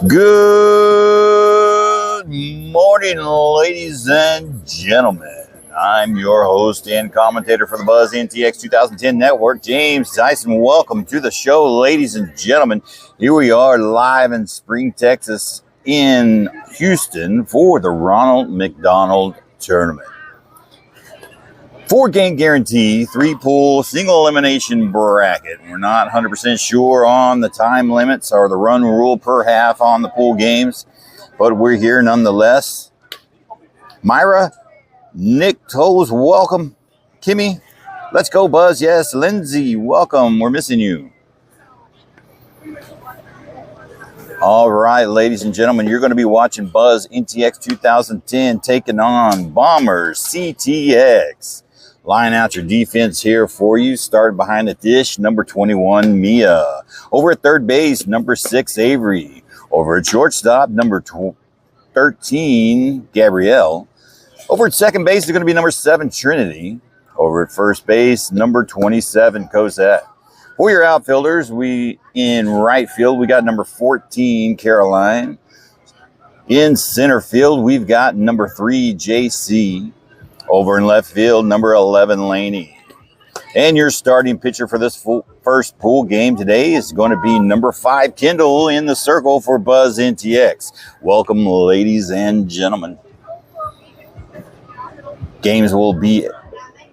Good morning, ladies and gentlemen. I'm your host and commentator for the Buzz NTX 2010 Network, James Dyson. Welcome to the show, ladies and gentlemen. Here we are live in Spring, Texas, in Houston for the Ronald McDonald Tournament. 4-game guarantee, 3-pool, single elimination bracket. We're not 100% sure on the time limits or the run rule per half on the pool games, but we're here nonetheless. Myra, Nick Toes, welcome. Kimmy, let's go, Buzz. Yes, Lindsay, welcome. We're missing you. All right, ladies and gentlemen, you're going to be watching Buzz NTX 2010 taking on Bombers CTX. Line out your defense here for you. Start behind the dish, number 21, Mia. Over at third base, number 6, Avery. Over at shortstop, number 13, Gabrielle. Over at second base is going to be number 7, Trinity. Over at first base, number 27, Cosette. For your outfielders, in right field, we got number 14, Caroline. In center field, we've got number 3, JC. Over in left field, number 11, Laney. And your starting pitcher for this first pool game today is going to be number 5, Kendall, in the circle for Buzz NTX. Welcome, ladies and gentlemen. Games will be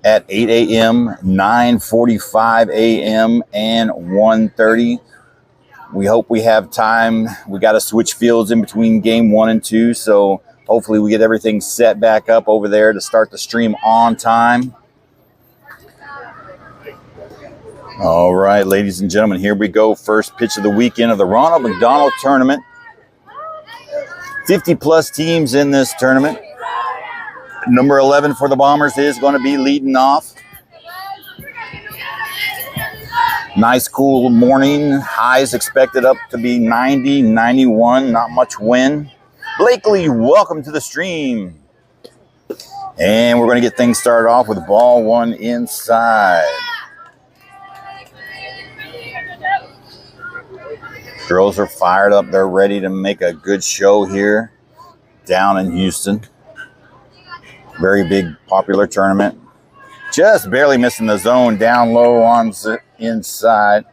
at 8 a.m., 9:45 a.m., and 1:30. We hope we have time. We got to switch fields in between game 1 and 2, so hopefully we get everything set back up over there to start the stream on time. All right, ladies and gentlemen, here we go. First pitch of the weekend of the Ronald McDonald Tournament. 50-plus teams in this tournament. Number 11 for the Bombers is going to be leading off. Nice, cool morning. Highs expected up to be 90, 91, not much wind. Blakely, welcome to the stream. And we're going to get things started off with ball 1 inside. Girls are fired up. They're ready to make a good show here down in Houston. Very big, popular tournament. Just barely missing the zone down low on the inside.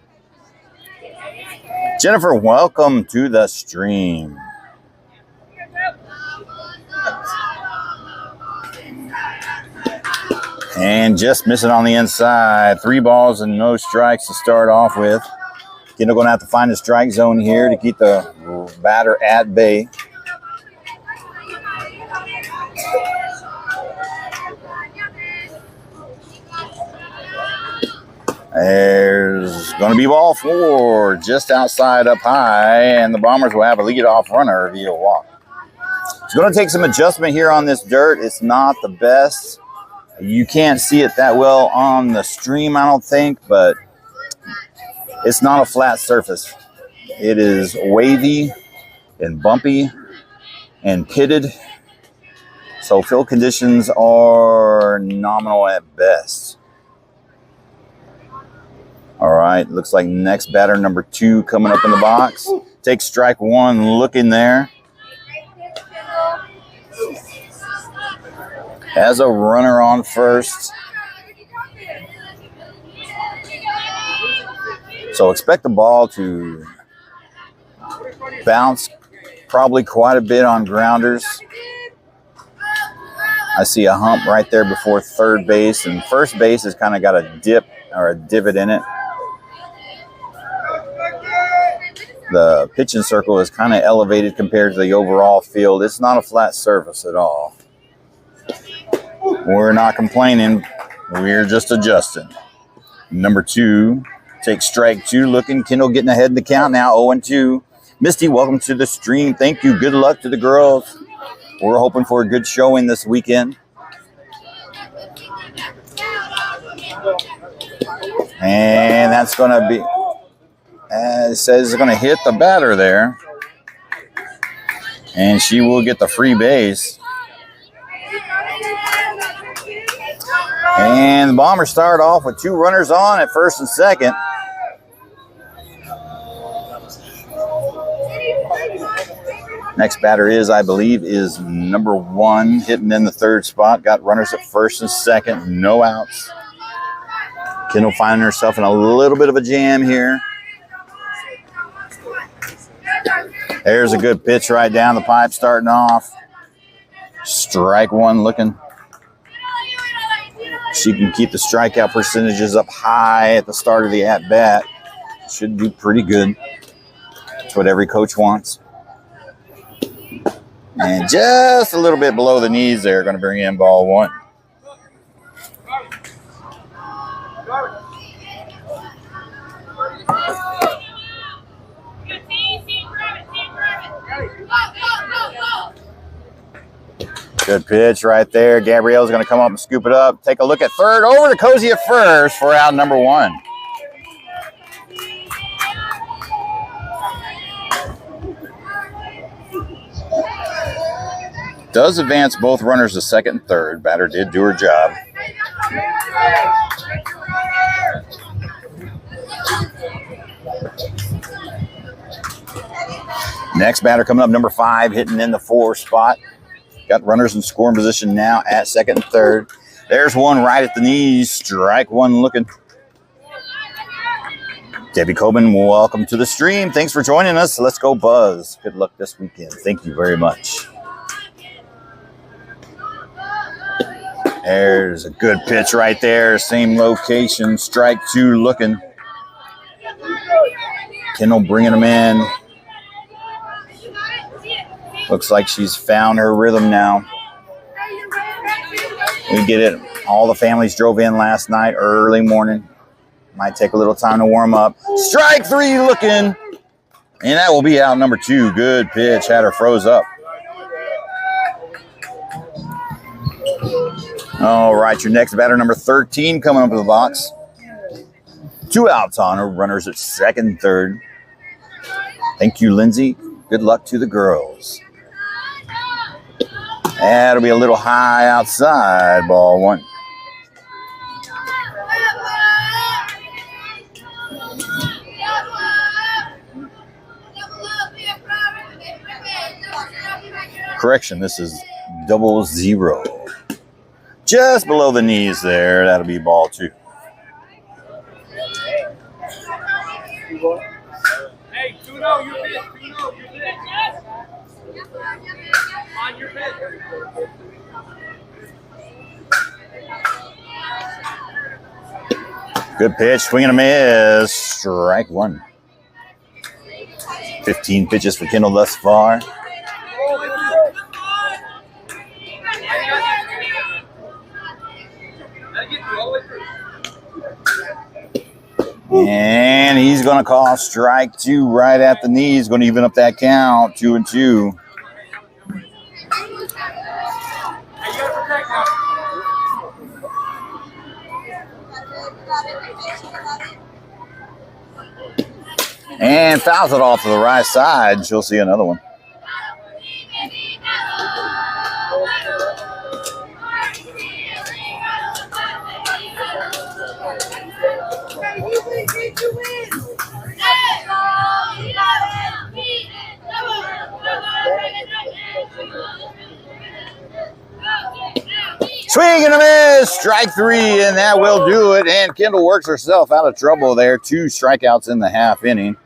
Jennifer, welcome to the stream. And just missing on the inside. 3 balls and no strikes to start off with. Kendall going to have to find the strike zone here to keep the batter at bay. There's going to be ball 4 just outside up high, and the Bombers will have a leadoff runner via walk. It's going to take some adjustment here on this dirt. It's not the best. You can't see it that well on the stream, I don't think, but it's not a flat surface. It is wavy and bumpy and pitted. So field conditions are nominal at best. All right, looks like next batter, number 2, coming up in the box. Takes strike 1, looking there. Has a runner on first. So expect the ball to bounce probably quite a bit on grounders. I see a hump right there before third base, and first base has kind of got a dip or a divot in it. The pitching circle is kind of elevated compared to the overall field. It's not a flat surface at all. We're not complaining. We're just adjusting. Number 2 takes strike 2 looking. Kendall getting ahead in the count now, 0-2. Misty, welcome to the stream. Thank you. Good luck to the girls. We're hoping for a good showing this weekend. And that's going to be, it says it's going to hit the batter there. And she will get the free base. And And the Bombers start off with 2 runners on at first and second. Next batter is, I believe, is number 1, hitting in the 3rd spot. Got runners at first and second, no outs. Kendall finding herself in a little bit of a jam here. There's a good pitch right down the pipe starting off. Strike 1 looking. She can keep the strikeout percentages up high at the start of the at-bat. Should do pretty good. That's what every coach wants. And just a little bit below the knees there, going to bring in ball 1. Good pitch right there. Gabrielle's going to come up and scoop it up. Take a look at third. Over to Cozy at first for out number 1. Does advance both runners to second and third. Batter did do her job. Next batter coming up, number 5, hitting in the 4 spot. Got runners in scoring position now at second and third. There's one right at the knees. Strike 1 looking. Debbie Coben, welcome to the stream. Thanks for joining us. Let's go Buzz. Good luck this weekend. Thank you very much. There's a good pitch right there. Same location. Strike 2 looking. Kendall bringing them in. Looks like she's found her rhythm now. We get it. All the families drove in last night, early morning. Might take a little time to warm up. Strike 3 looking. And that will be out number 2. Good pitch. Had her froze up. All right, your next batter, number 13, coming up in the box. 2 outs on her. Runners at second and third. Thank you, Lindsay. Good luck to the girls. That'll be a little high outside, ball 1. Correction, this is 00. Just below the knees there. That'll be ball 2. Hey, 2-0, you're big. 2-0, you're big. On your bed. Good pitch. Swinging a miss. Strike 1. 15 pitches for Kendall thus far. And he's going to call strike 2 right at the knees. Going to even up that count. 2-2. And fouls it off to the right side. She'll see another one. Swing and a miss, strike 3, and that will do it. And Kendall works herself out of trouble there. 2 strikeouts in the half inning.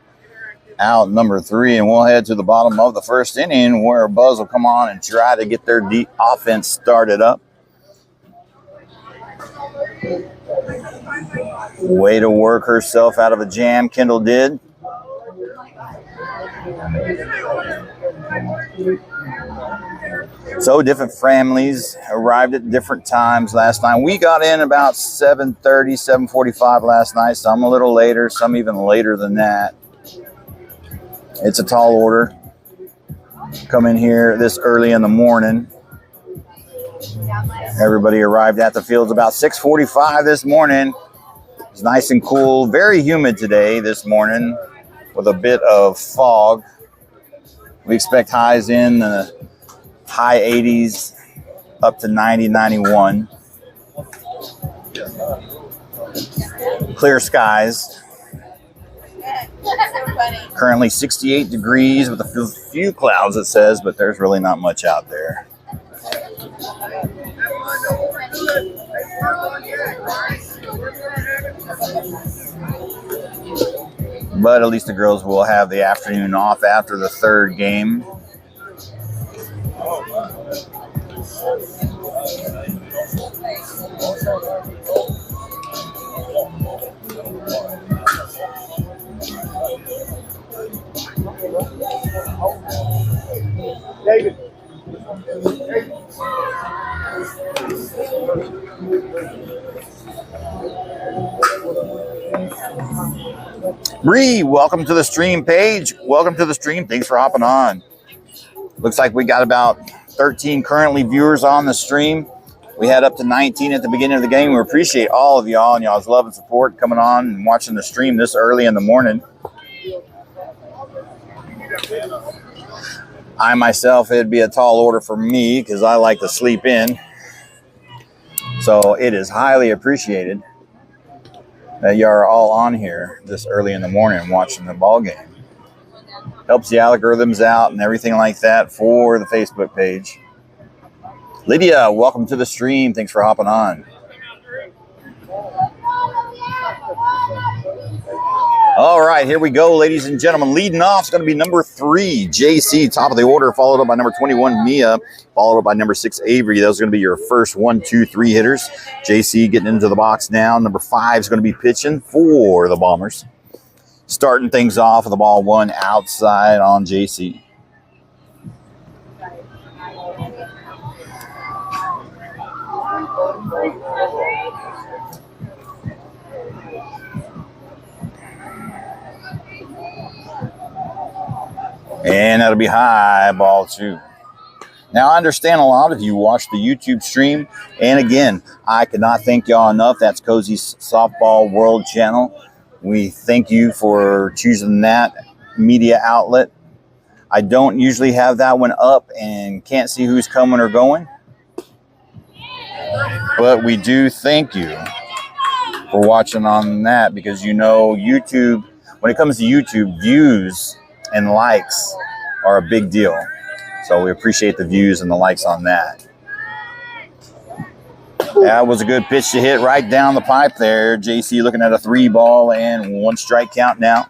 Out number 3, and we'll head to the bottom of the first inning where Buzz will come on and try to get their deep offense started up. Way to work herself out of a jam, Kendall did. So different families arrived at different times last night. We got in about 7:30, 7:45 last night. Some a little later, some even later than that. It's a tall order. Come in here this early in the morning. Everybody arrived at the fields about 6:45 this morning. It's nice and cool. Very humid today this morning with a bit of fog. We expect highs in the high 80s up to 90, 91. Clear skies. Currently 68 degrees with a few clouds, it says, but there's really not much out there. But at least the girls will have the afternoon off after the third game. David. Bree, welcome to the stream. Paige, welcome to the stream. Thanks for hopping on. Looks like we got about 13 currently viewers on the stream. We had up to 19 at the beginning of the game. We appreciate all of y'all and y'all's love and support coming on and watching the stream this early in the morning. I myself, it'd be a tall order for me because I like to sleep in. So it is highly appreciated that you are all on here this early in the morning watching the ball game. Helps the algorithms out and everything like that for the Facebook page. Lydia, welcome to the stream. Thanks for hopping on. All right, here we go, ladies and gentlemen. Leading off is going to be number 3, JC, top of the order, followed up by number 21, Mia, followed up by number 6, Avery. Those are going to be your first 1, 2, 3 hitters. JC getting into the box now. Number 5 is going to be pitching for the Bombers. Starting things off with the ball 1 outside on JC. And that'll be high, ball 2. Now, I understand a lot of you watch the YouTube stream. And again, I cannot thank y'all enough. That's Cozy's Softball World channel. We thank you for choosing that media outlet. I don't usually have that one up and can't see who's coming or going. But we do thank you for watching on that because you know YouTube, when it comes to YouTube, views and likes are a big deal. So we appreciate the views and the likes on that. That was a good pitch to hit right down the pipe there. JC looking at a 3 ball and 1 strike count now.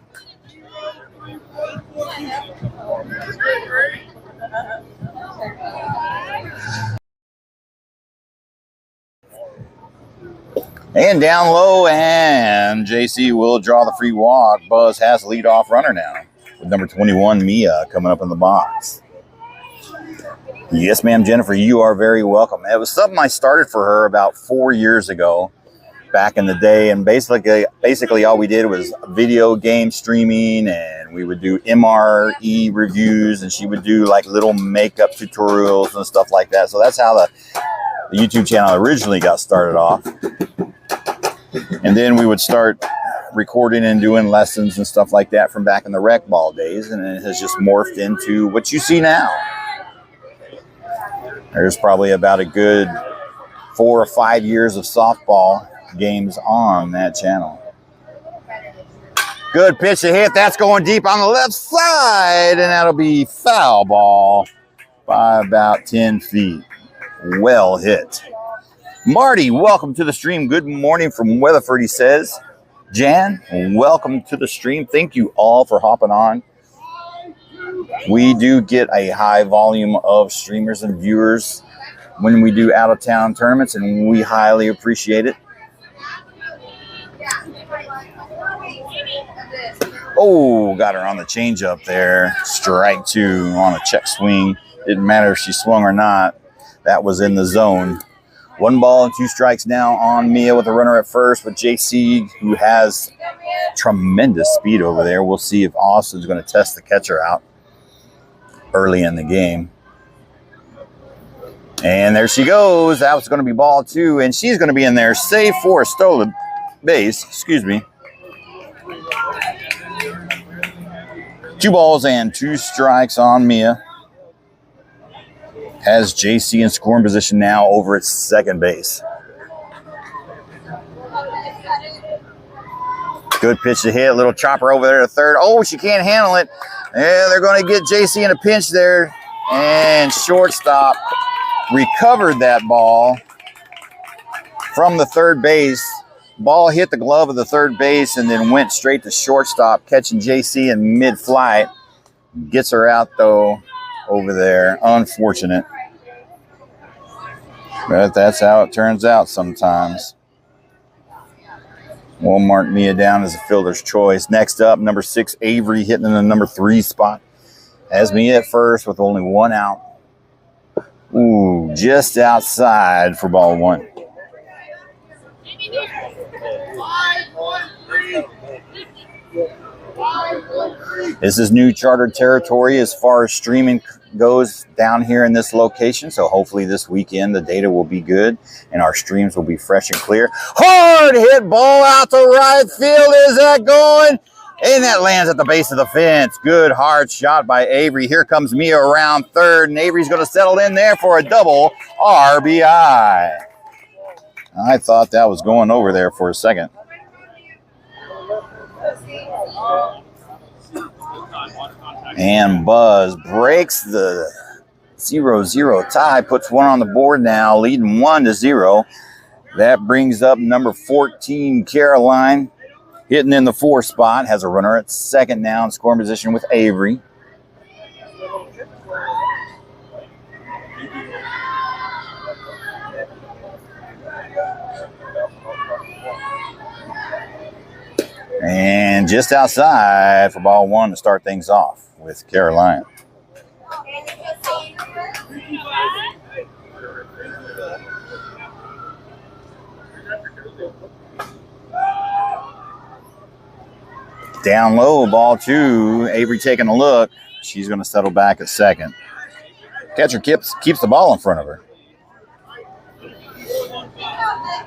And down low, and JC will draw the free walk. Buzz has the leadoff runner now with number 21, Mia, coming up in the box. Yes, ma'am, Jennifer, you are very welcome. It was something I started for her about 4 years ago, back in the day, and basically all we did was video game streaming, and we would do MRE reviews, and she would do like little makeup tutorials and stuff like that. So that's how the YouTube channel originally got started off. And then we would start recording and doing lessons and stuff like that from back in the rec ball days, and it has just morphed into what you see now. There's probably about a good 4 or 5 years of softball games on that channel. Good pitch to hit. That's going deep on the left side, and that'll be foul ball by about 10 feet. Well hit. Marty, welcome to the stream. Good morning from Weatherford, he says. Jan, welcome to the stream. Thank you all for hopping on. We do get a high volume of streamers and viewers when we do out-of-town tournaments, and we highly appreciate it. Oh, got her on the changeup there. Strike 2 on a check swing. Didn't matter if she swung or not. That was in the zone. 1 ball and 2 strikes now on Mia with a runner at first with JC, who has tremendous speed over there. We'll see if Austin's going to test the catcher out early in the game. And there she goes. That was going to be ball 2, and she's going to be in there safe for a stolen base. Excuse me. 2 balls and 2 strikes on Mia. Has JC in scoring position now over at second base. Good pitch to hit. Little chopper over there to third. Oh, she can't handle it. Yeah, they're going to get JC in a pinch there. And shortstop recovered that ball from the third base. Ball hit the glove of the third base and then went straight to shortstop, catching JC in mid-flight. Gets her out, though, over there. Unfortunate. But that's how it turns out sometimes. We'll mark Mia down as a fielder's choice. Next up, number 6, Avery, hitting in the number 3 spot. Has Mia at first with only 1 out. Ooh, just outside for ball 1. This is new chartered territory as far as streaming goes down here in this location. So hopefully this weekend the data will be good and our streams will be fresh and clear. Hard hit ball out to right field. Is that going? And that lands at the base of the fence. Good hard shot by Avery. Here comes Mia around third, and Avery's going to settle in there for a double RBI. I thought that was going over there for a second. And Buzz breaks the 0-0 tie, puts 1 on the board now, leading 1-0. That brings up number 14, Caroline, hitting in the 4 spot, has a runner at second now in scoring position with Avery. And just outside for ball 1 to start things off with Caroline. Down low, ball 2. Avery taking a look. She's going to settle back at second. Catcher keeps the ball in front of her.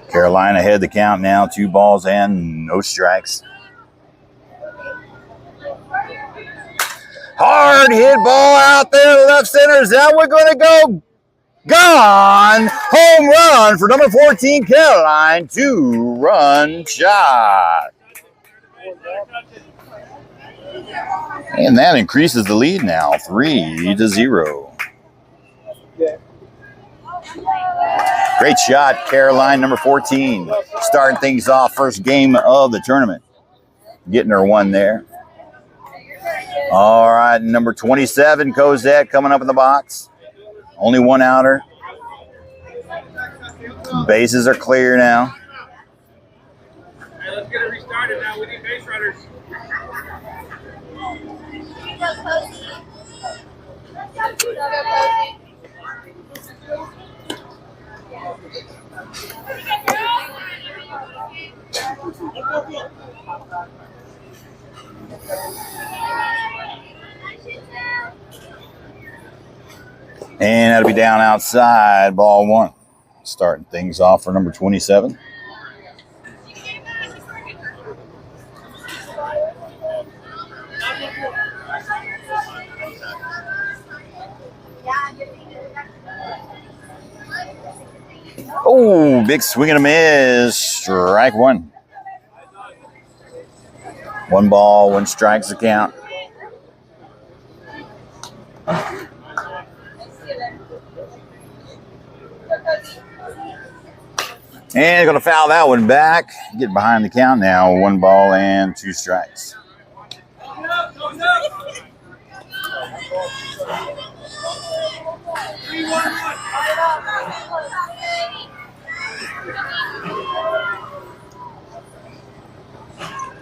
Caroline ahead the count now. 2 balls and no strikes. Hard hit ball out there to left center. Is that one going to go? Gone. Home run for number 14, Caroline. 2-run shot. And that increases the lead now, 3-0. Great shot, Caroline, number 14. Starting things off, first game of the tournament. Getting her 1 there. All right, number 27, Cosette, coming up in the box. Only 1 outer. Bases are clear now. Hey, let's get it restarted now. We need base runners. And that'll be down outside, ball 1. Starting things off for number 27. Oh, big swing and a miss. Strike 1. 1 ball, 1 strike's the count. And going to foul that one back. Get behind the count now. 1 ball and 2 strikes.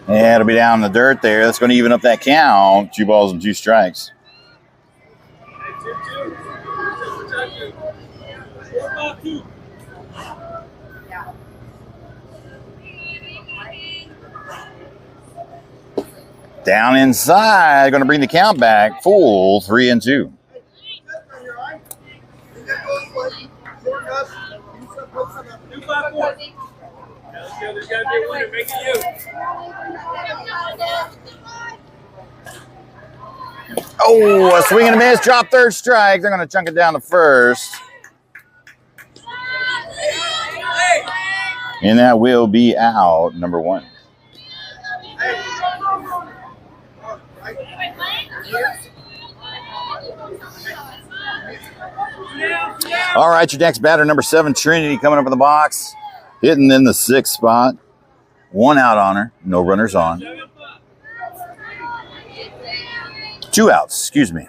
And it'll be down in the dirt there. That's going to even up that count. 2 balls and 2 strikes. Down inside, going to bring the count back. Full 3-2. Oh, a swing and a miss. Drop third strike. They're going to chunk it down to first. And that will be out number 1. All right, your next batter, number 7, Trinity, coming up in the box. Hitting in the 6th spot. 1 out on her. No runners on. 2 outs, excuse me.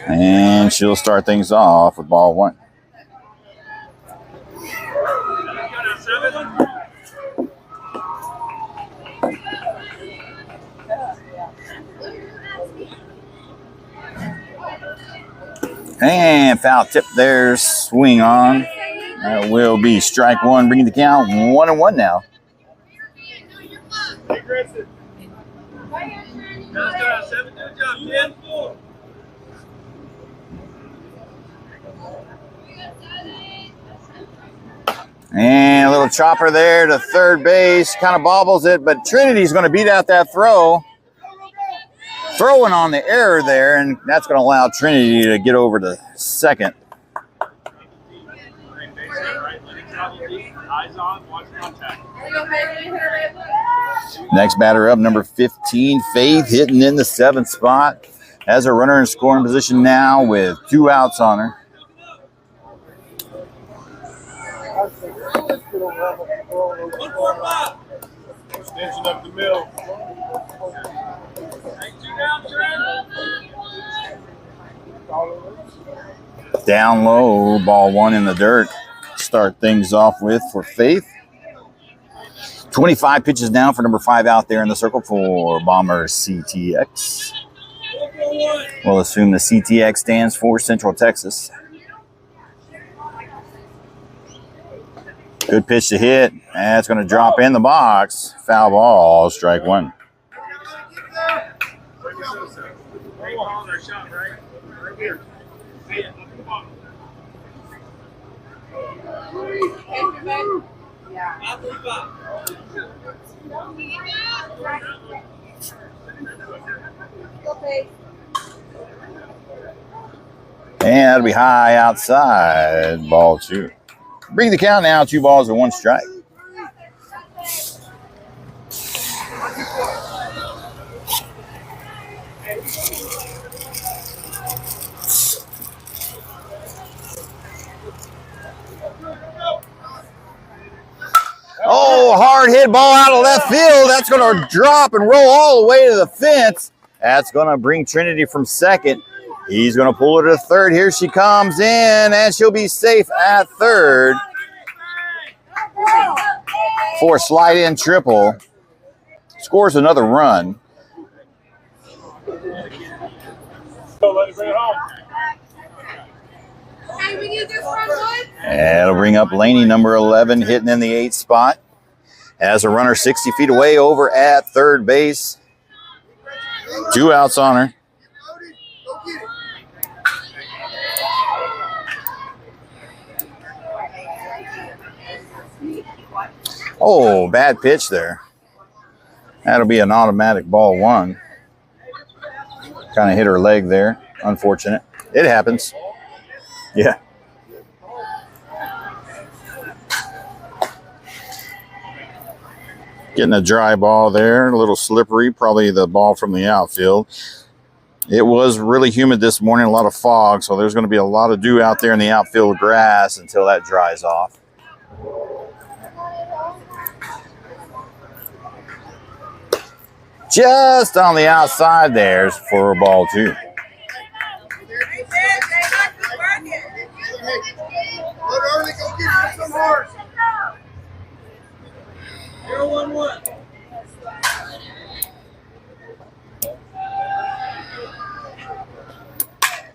And she'll start things off with ball 1. And foul tip there, swing on. That will be strike 1, bringing the count 1-1 now. And a little chopper there to third base, kind of bobbles it, but Trinity's going to beat out that throw. Throwing on the error there, and that's going to allow Trinity to get over to second. Next batter up, number 15, Faith, hitting in the 7th spot. Has a runner in scoring position now with 2 outs on her. Extension up the middle. Down low, ball 1 in the dirt. Start things off with for Faith. 25 pitches now for number 5 out there in the circle for Bombers CTX. We'll assume the CTX stands for Central Texas. Good pitch to hit. That's going to drop in the box. Foul ball, strike 1. And that'll be high outside, ball 2. Bring the count now, 2 balls and 1 strike. Oh, hard hit ball out of left field. That's going to drop and roll all the way to the fence. That's going to bring Trinity from second. He's going to pull her to third. Here she comes in, and she'll be safe at third for a slide-in triple. Scores another run. And it'll bring up Laney, number 11, hitting in the 8th spot. Has a runner 60 feet away over at third base. 2 outs on her. Oh, bad pitch there. That'll be an automatic ball 1. Kind of hit her leg there. Unfortunate. It happens. Yeah. Getting a dry ball there. A little slippery. Probably the ball from the outfield. It was really humid this morning. A lot of fog. So there's going to be a lot of dew out there in the outfield grass until that dries off. Just on the outside there for ball 2.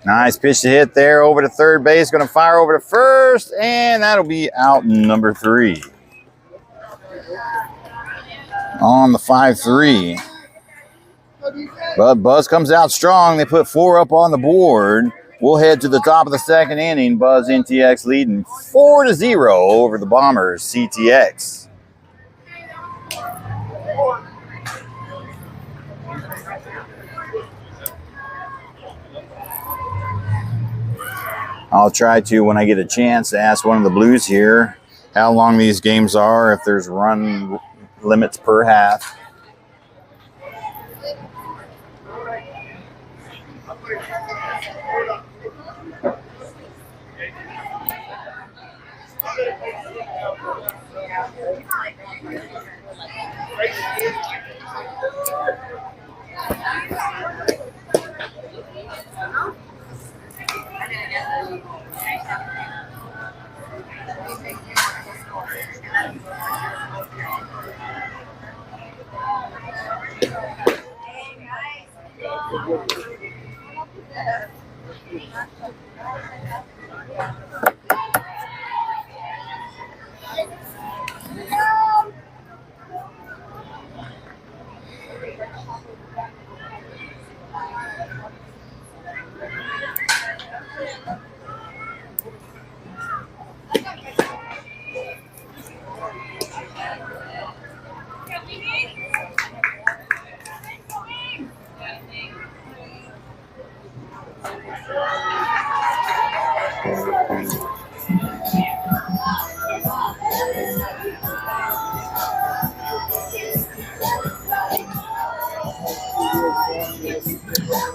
Nice pitch to hit there over to third base. Going to fire over to first, and that'll be out number 3. On the 5-3. But Buzz comes out strong. They put 4 up on the board. We'll head to the top of the second inning. Buzz NTX leading 4-0 over the Bombers CTX. I'll try to, when I get a chance, to ask one of the Blues here how long these games are, if there's run limits per half.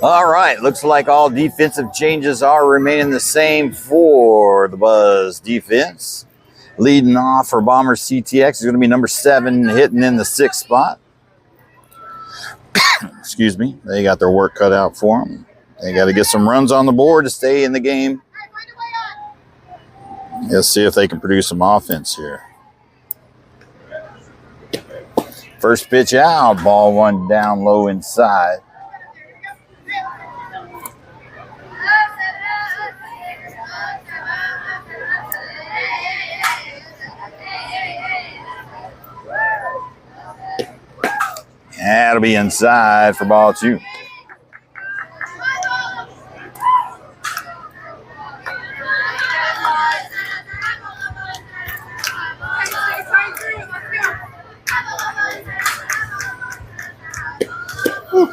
All right, looks like all defensive changes are remaining the same for the Buzz defense. Leading off for Bombers CTX is going to be number 7, hitting in the 6th spot. Excuse me. They got their work cut out for them. They got to get some runs on the board to stay in the game. Let's see if they can produce some offense here. First pitch out, ball 1 down low inside. That'll be inside for ball 2.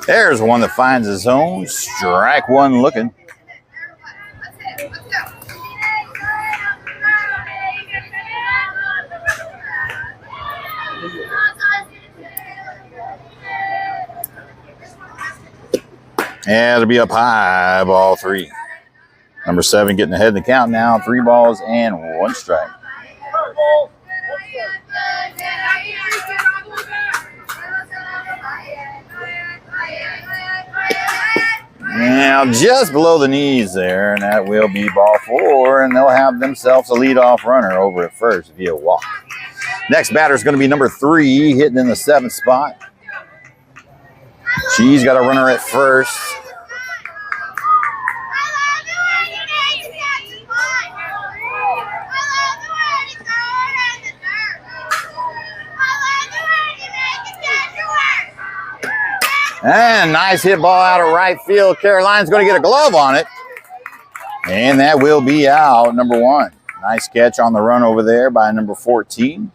There's one that finds his own. Strike 1 looking. Yeah, it'll be up high, ball 3. Number 7 getting ahead of the count now. 3 balls and 1 strike. Now just below the knees there, and that will be ball 4, and they'll have themselves a leadoff runner over at first via walk. Next batter is going to be number 3, hitting in the 7th spot. She's got a runner at first. And nice hit ball out of right field. Caroline's going to get a glove on it. And that will be out, number 1. Nice catch on the run over there by number 14.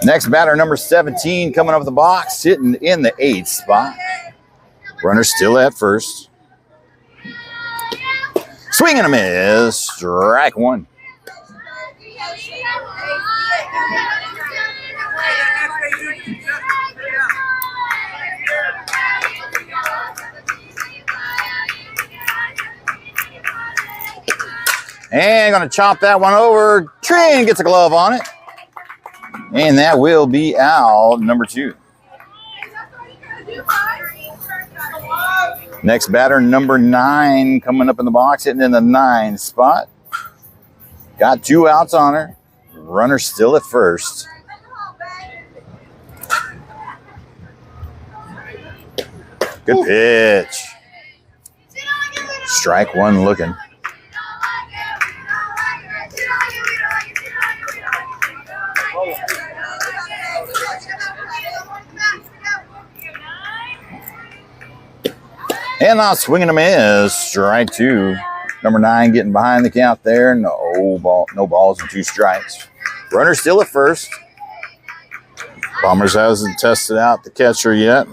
Next batter, number 17, coming up the box, sitting in the 8th spot. Runner still at first. Swing and a miss. Strike 1. And going to chop that one over. Trin gets a glove on it. And that will be out, number 2. Next batter, number 9, coming up in the box, hitting in the 9th spot. Got 2 outs on her. Runner still at first. Good pitch. Strike 1 looking. And now swinging a miss. Strike 2. Number 9 getting behind the count there. No balls and 2 strikes. Runner still at first. Bombers hasn't tested out the catcher yet.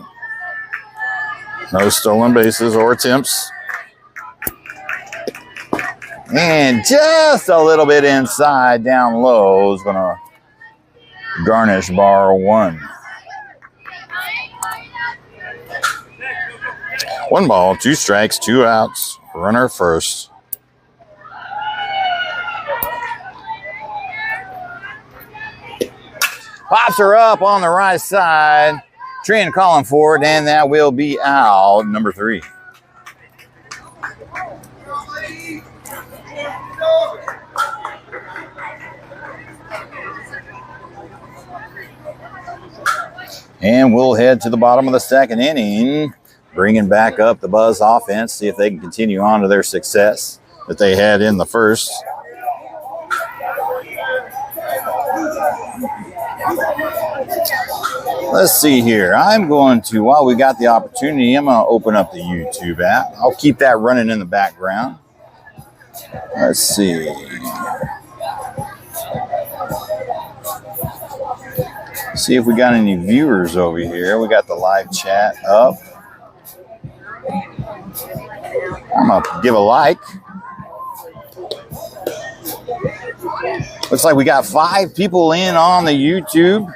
No stolen bases or attempts. And just a little bit inside, down low, is going to garnish bar 1. 1 ball, 2 strikes, 2 outs. Runner first. Pops her up on the right side. Trent calling for it, and that will be out, number 3. And we'll head to the bottom of the 2nd inning, bringing back up the Buzz offense, see if they can continue on to their success that they had in the first. Let's see here. I'm going to, while we got the opportunity, I'm going to open up the YouTube app. I'll keep that running in the background. Let's see. See if we got any viewers over here. We got the live chat up. I'm going to give a like. Looks like we got 5 people in on the YouTube.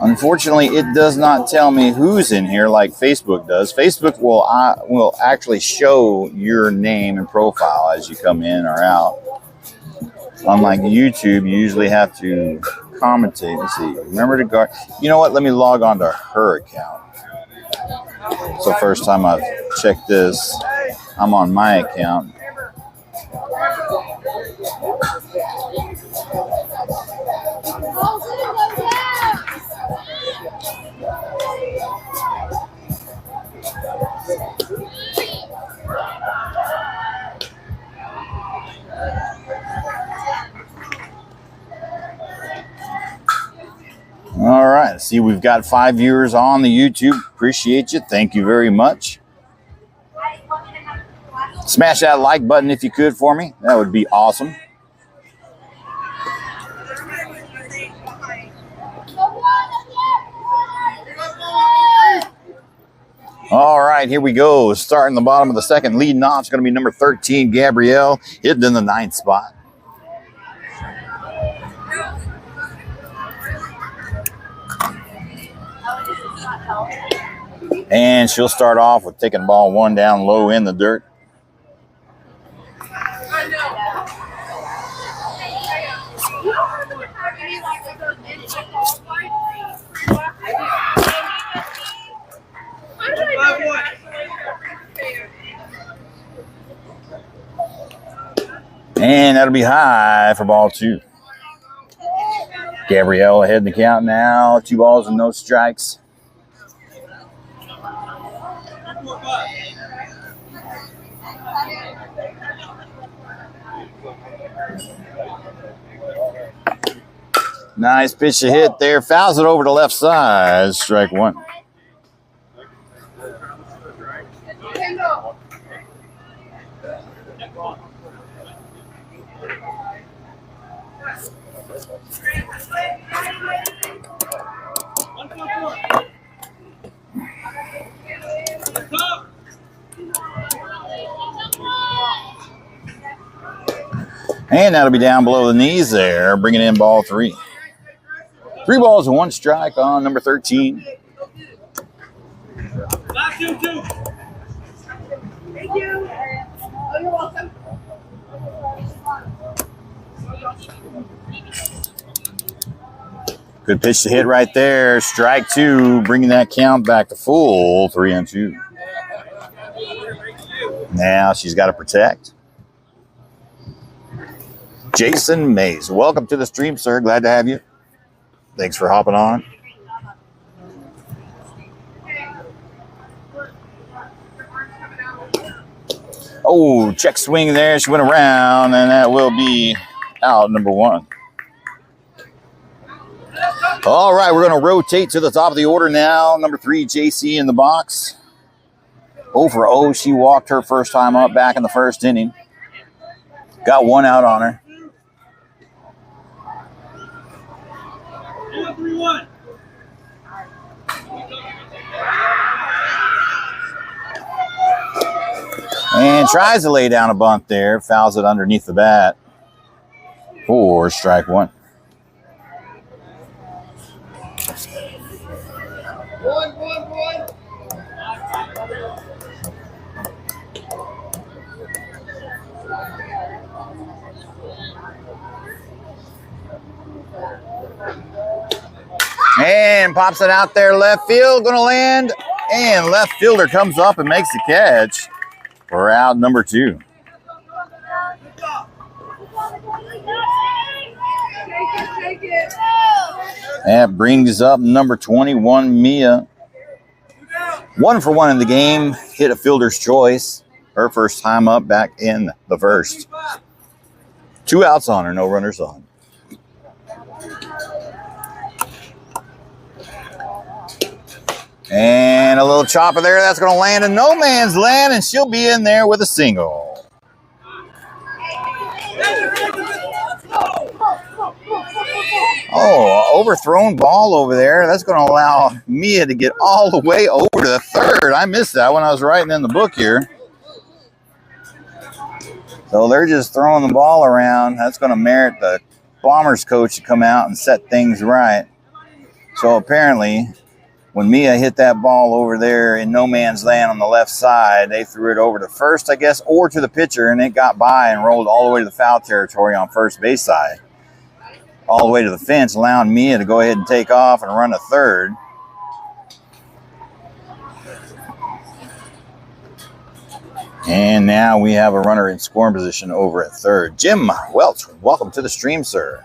Unfortunately, it does not tell me who's in here like Facebook does. Facebook will actually show your name and profile as you come in or out. Unlike YouTube, you usually have to commentate. Let's see. Remember to guard. You know what? Let me log on to her account. It's the first time I've checked this. I'm on my account. All right. See, we've got 5 viewers on the YouTube. Appreciate you. Thank you very much. Smash that like button if you could for me. That would be awesome. All right, here we go. Starting the bottom of the 2nd, leading off is going to be number 13, Gabrielle, hidden in the 9th spot. And she'll start off with taking ball 1 down low in the dirt. And that'll be high for ball 2. Gabrielle ahead in the count now. 2 balls and no strikes. Nice pitch to hit there. Fouls it over to left side. Strike 1. And that'll be down below the knees there, bringing in ball 3. 3 balls and 1 strike on number 13. Last 2. Thank you. Oh, you're welcome. Good pitch to hit right there. Strike 2, bringing that count back to full 3-2. Now she's got to protect. Jason Mays, welcome to the stream, sir. Glad to have you. Thanks for hopping on. Oh, check swing there. She went around, and that will be out, number 1. All right, we're going to rotate to the top of the order now. Number 3, JC in the box. 0 for 0. She walked her first time up back in the first inning. Got 1 out on her. 3-1. And tries to lay down a bunt there. Fouls it underneath the bat. For strike one. One. And pops it out there left field. Going to land. And left fielder comes up and makes the catch for out number 2. Take it. That brings up number 21, Mia. 1 for 1 in the game. Hit a fielder's choice. Her first time up back in the first. 2 outs on her, no runners on. And a little chopper there. That's going to land in no man's land, and she'll be in there with a single. Oh, overthrown ball over there. That's going to allow Mia to get all the way over to the third. I missed that when I was writing in the book here. So they're just throwing the ball around. That's going to merit the Bombers coach to come out and set things right. So apparently, when Mia hit that ball over there in no man's land on the left side, they threw it over to first, I guess, or to the pitcher, and it got by and rolled all the way to the foul territory on first base side. All the way to the fence, allowing Mia to go ahead and take off and run to third. And now we have a runner in scoring position over at third. Jim Welch, welcome to the stream, sir.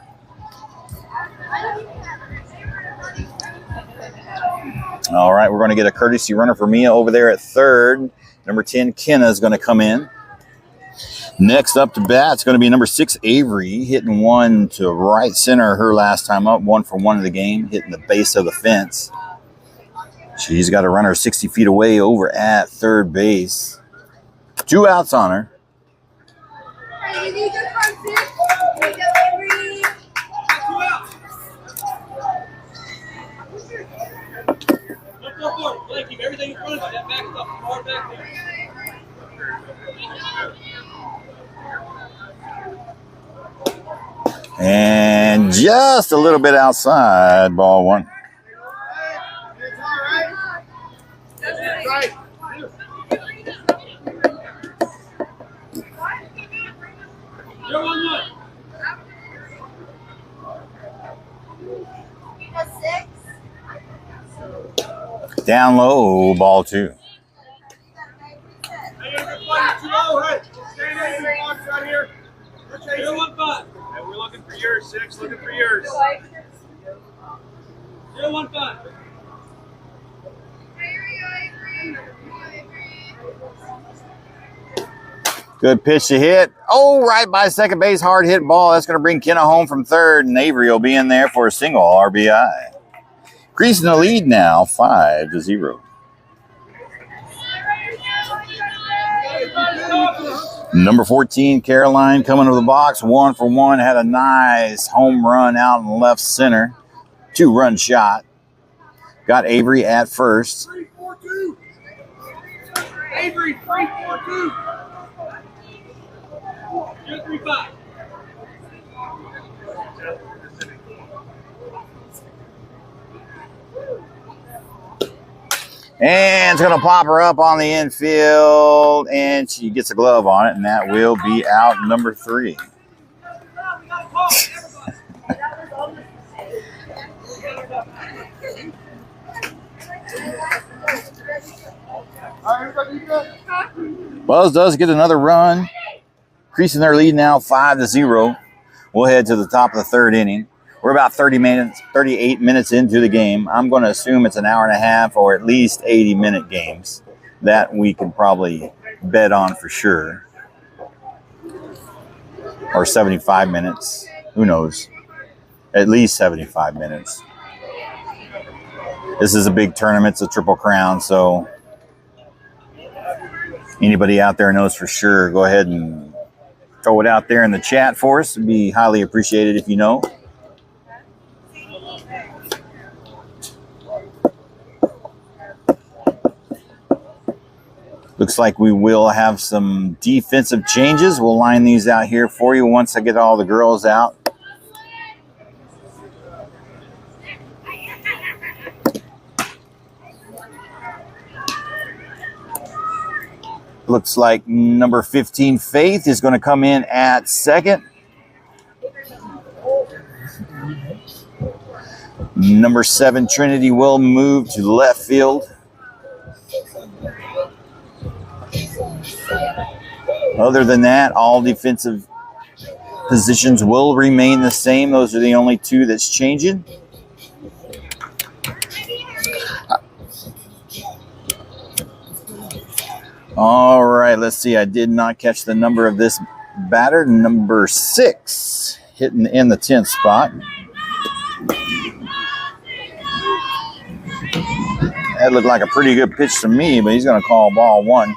All right, we're going to get a courtesy runner for Mia over there at third. Number 10, Kenna, is going to come in. Next up to bat, it's going to be number 6, Avery, hitting one to right center her last time up, 1 for 1 of the game, hitting the base of the fence. She's got a runner 60 feet away over at third base. 2 outs on her. Keep everything in front of you. That back up. Far back there. And just a little bit outside, ball 1. You're 1-1. Down low, ball 2. You're 1-5. Hey, we're looking for yours, 6. Looking for yours. You're 1-5. Good pitch to hit. Oh, right by second base, hard hit ball. That's going to bring Kenna home from third, and Avery will be in there for a single RBI. Increasing the lead now, 5-0. Number 14, Caroline, coming to the box, 1 for 1. Had a nice home run out in left center. 2-run shot. Got Avery at first. 3-4-2. Avery, 3-4-2. You're 3-5. And it's going to pop her up on the infield, and she gets a glove on it, and that will be out number 3. Buzz does get another run, increasing their lead now 5-0. We'll head to the top of the third inning. We're about 38 minutes into the game. I'm going to assume it's an hour and a half or at least 80-minute games. That we can probably bet on for sure. Or 75 minutes. Who knows? At least 75 minutes. This is a big tournament. It's a Triple Crown, so anybody out there knows for sure, go ahead and throw it out there in the chat for us. It'd be highly appreciated if you know. Looks like we will have some defensive changes. We'll line these out here for you once I get all the girls out. Looks like number 15, Faith, is going to come in at second. Number 7, Trinity, will move to left field. Other than that, all defensive positions will remain the same. Those are the only two that's changing. All right, let's see. I did not catch the number of this batter. Number 6, hitting in the 10th spot. That looked like a pretty good pitch to me, but he's going to call ball 1.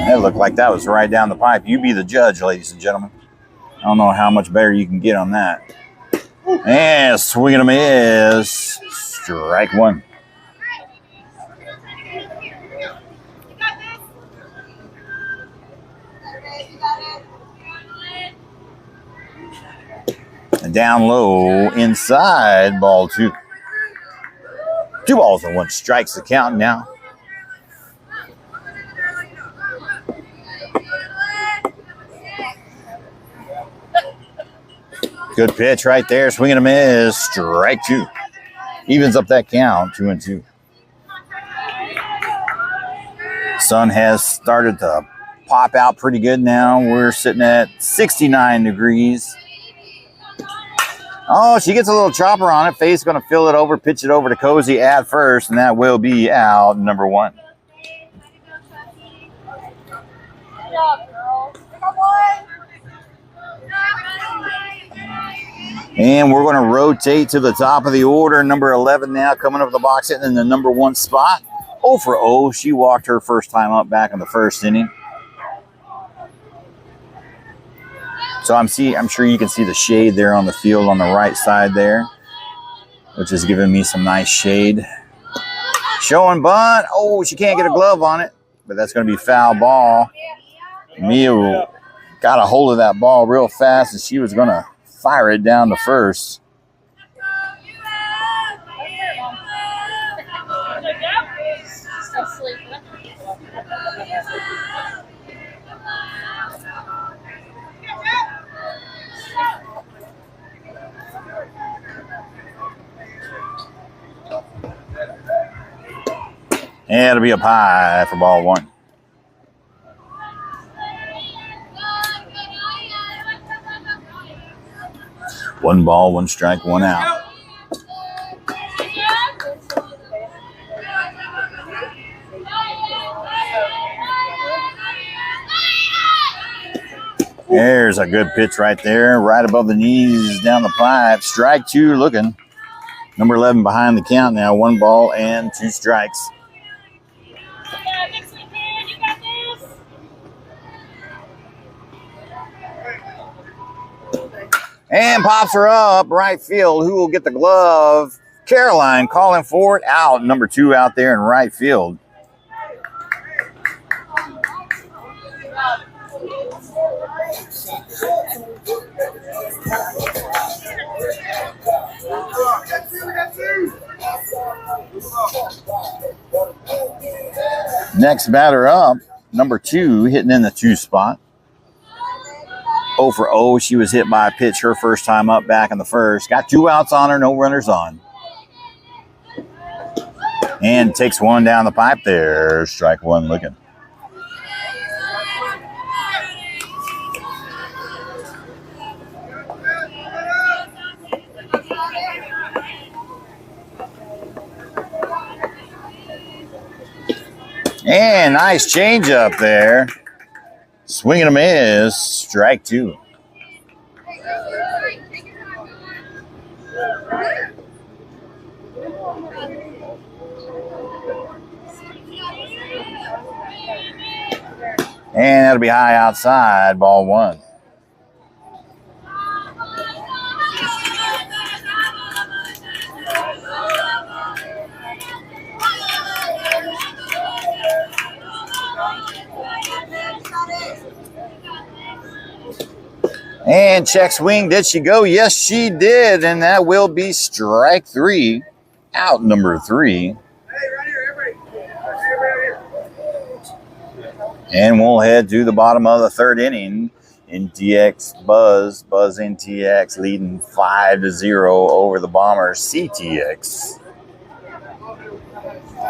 That looked like that was right down the pipe. You be the judge, ladies and gentlemen. I don't know how much better you can get on that. And swing and a miss. Strike 1. And down low, inside, ball 2. 2 balls and 1 strikes the count now. Good pitch right there. Swing and a miss. Strike 2. Evens up that count. 2-2. Sun has started to pop out pretty good now. We're sitting at 69 degrees. Oh, she gets a little chopper on it. Faye's going to fill it over, pitch it over to Cozy at first, and that will be out number 1. And we're going to rotate to the top of the order. Number 11 now coming up the box, hitting in the number 1 spot. 0 for 0. She walked her first time up back in the first inning. So I'm sure you can see the shade there on the field on the right side there, which is giving me some nice shade. Showing bunt. Oh, she can't get a glove on it, but that's going to be foul ball. Mia got a hold of that ball real fast, and she was going to fire it down to first. And it'll be up high for ball 1. One ball, 1 strike, 1 out. There's a good pitch right there, right above the knees, down the pipe. Strike 2 looking. Number 11 behind the count now. 1 ball and 2 strikes. And pops her up, right field. Who will get the glove? Caroline calling for it. Out, number 2 out there in right field. Next batter up, number 2, hitting in the 2 spot. 0 for 0. She was hit by a pitch her first time up back in the first. Got 2 outs on her, no runners on. And takes 1 down the pipe there. Strike 1 looking. And nice change up there. Swing and a miss. Strike 2. And that'll be high outside, ball 1. And check swing. Did she go? Yes, she did. And that will be strike 3. Out number 3. Hey, right here, everybody. And we'll head to the bottom of the 3rd inning. NTX Buzz NTX leading 5-0 over the Bombers CTX.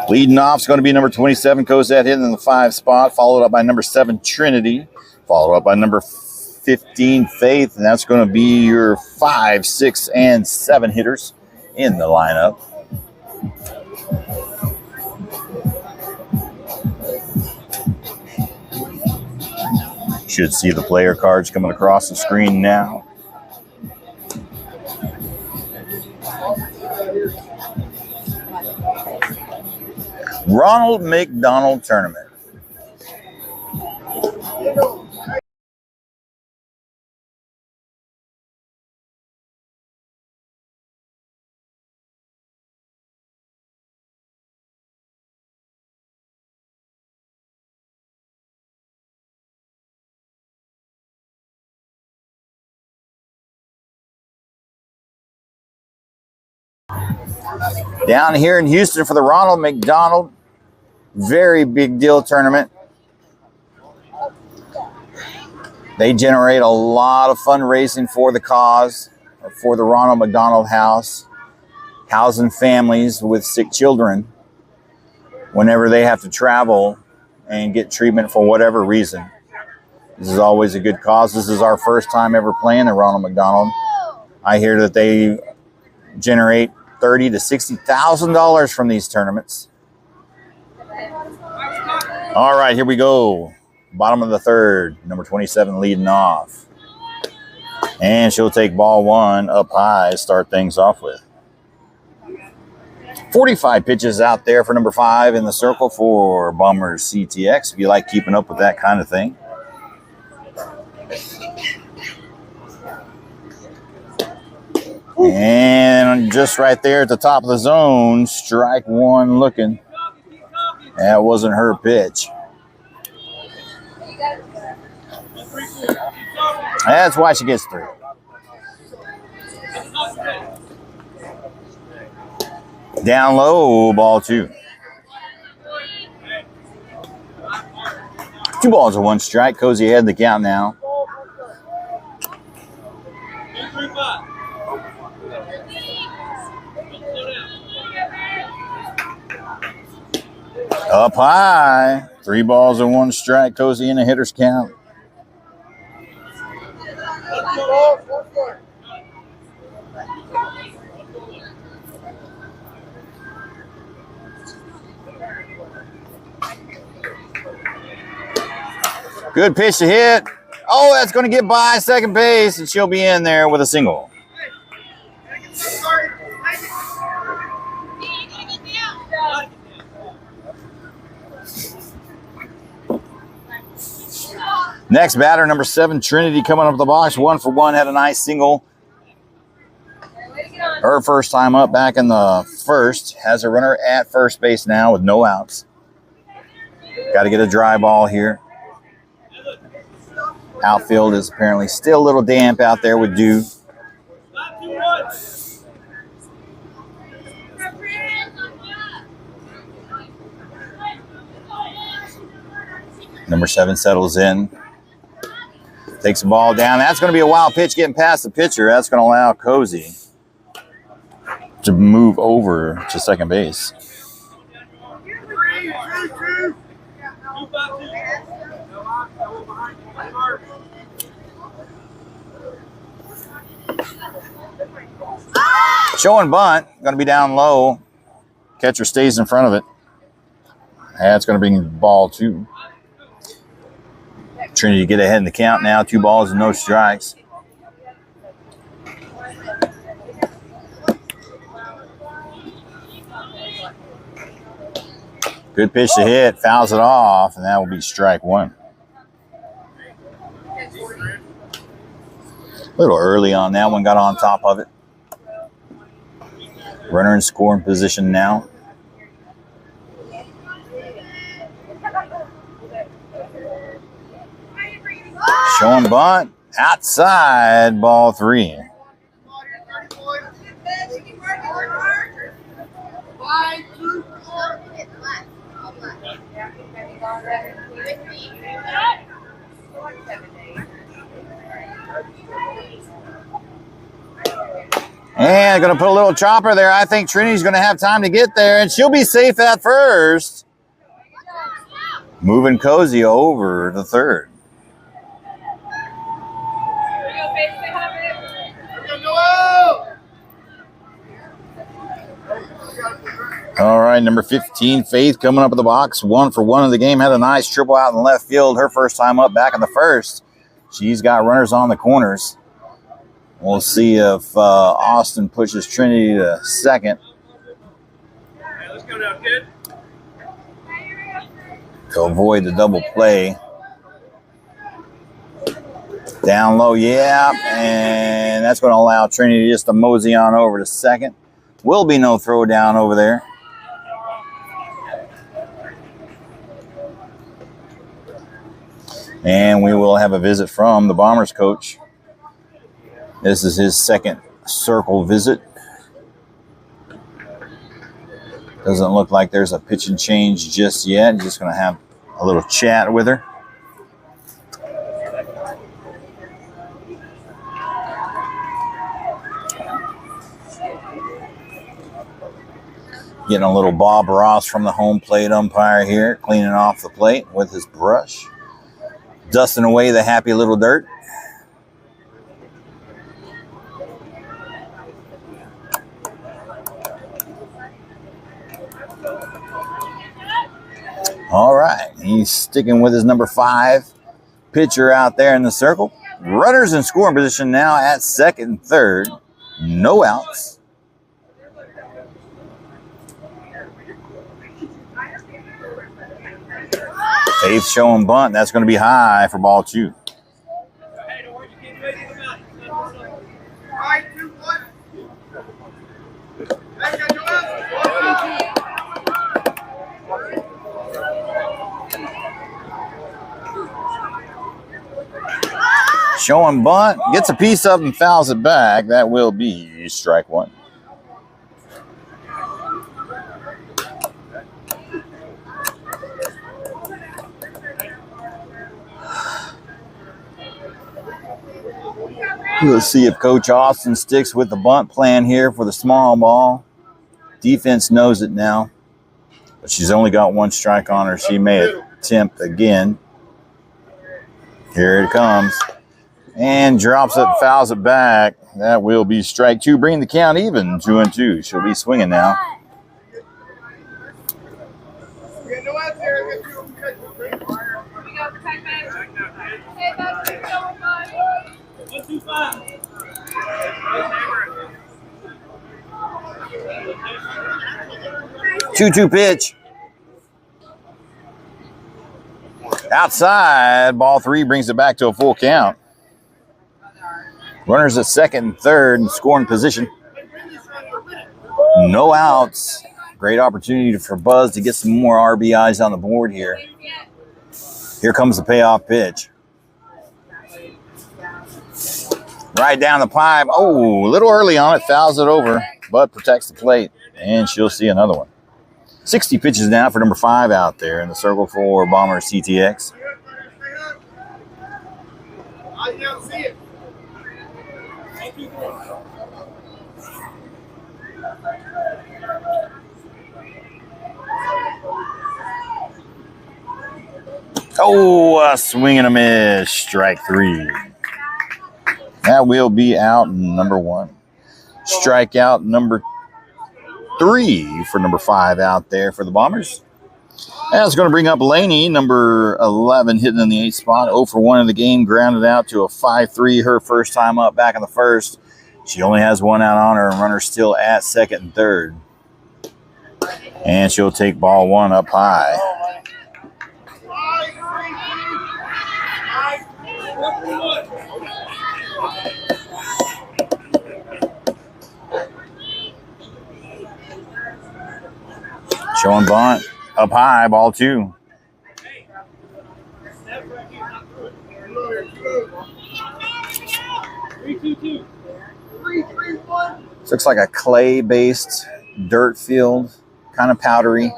Leading off is going to be number 27 Cosette hitting in the 5 spot, followed up by number 7 Trinity, followed up by number 15 Faith, and that's going to be your 5, 6, and 7 hitters in the lineup. Should see the player cards coming across the screen now. Ronald McDonald Tournament. Down here in Houston for the Ronald McDonald, very big deal tournament. They generate a lot of fundraising for the cause, for the Ronald McDonald House, housing families with sick children whenever they have to travel and get treatment for whatever reason. This is always a good cause. This is our first time ever playing the Ronald McDonald. I hear that they generate $30,000 to $60,000 from these tournaments. All right, here we go. Bottom of the 3rd, number 27 leading off. And she'll take ball 1 up high, start things off with. 45 pitches out there for number 5 in the circle for Bombers CTX, if you like keeping up with that kind of thing. And just right there at the top of the zone, strike 1 looking. That wasn't her pitch. That's why she gets 3. Down low, ball 2. 2 balls and 1 strike. Cozy ahead in the count now. Up high. 3 balls and 1 strike. Cozy in a hitter's count. Good pitch to hit. Oh, that's going to get by second base, and she'll be in there with a single. Next batter, number 7, Trinity, coming up the box. 1 for 1, had a nice single. Her first time up back in the 1st. Has a runner at first base now with no outs. Got to get a dry ball here. Outfield is apparently still a little damp out there with dew. Number 7 settles in. Takes the ball down. That's going to be a wild pitch getting past the pitcher. That's going to allow Cozy to move over to second base. Showing bunt. Going to be down low. Catcher stays in front of it. That's going to bring ball 2. Trinity get ahead in the count now. 2 balls and no strikes. Good pitch to hit. Fouls it off, and that will be strike 1. A little early on that one. Got on top of it. Runner in scoring position now. Showing bunt. Outside, ball 3. And going to put a little chopper there. I think Trinity's going to have time to get there, and she'll be safe at first. Moving Cozy over to third. All right, number 15, Faith, coming up in the box. 1 for 1 in the game. Had a nice triple out in left field. Her first time up back in the first. She's got runners on the corners. We'll see if Austin pushes Trinity to second. Let's go now, kid. To avoid the double play. Down low, yeah. And that's going to allow Trinity just to mosey on over to second. Will be no throw down over there. And we will have a visit from the Bombers coach. This is his second circle visit. Doesn't look like there's a pitch and change just yet. He's just going to have a little chat with her. Getting a little Bob Ross from the home plate umpire here, cleaning off the plate with his brush. Dusting away the happy little dirt. All right, he's sticking with his number 5 pitcher out there in the circle. Runners in scoring position now at second and third. No outs. Faith showing bunt. That's going to be high for ball 2. Showing bunt, gets a piece of and fouls it back. That will be strike 1. Let's see if Coach Austin sticks with the bunt plan here for the small ball. Defense knows it now, but she's only got 1 strike on her. She may attempt again. Here it comes. And drops it, fouls it back. That will be strike 2, bringing the count even, 2-2. She'll be swinging now. Two pitch. Outside, ball 3 brings it back to a full count. Runners at second and third in scoring position. No outs. Great opportunity for Buzz to get some more RBIs on the board here. Here comes the payoff pitch. Right down the pipe. Oh, a little early on it. Fouls it over, but protects the plate. And she'll see another one. 60 pitches now for number 5 out there in the circle for Bombers CTX. I can't see it. Oh, a swing and a miss. Strike 3. That will be out number 1. Strikeout number 3 for number 5 out there for the Bombers. That's going to bring up Laney, number 11, hitting in the 8th spot. 0 for 1 in the game, grounded out to a 5-3. Her first time up back in the first. She only has 1 out on her, and runner still at second and third. And she'll take ball 1 up high. Showing bunt up high, ball 2. 3-2-2. 3-3-1. Looks like a clay-based dirt field, kind of powdery.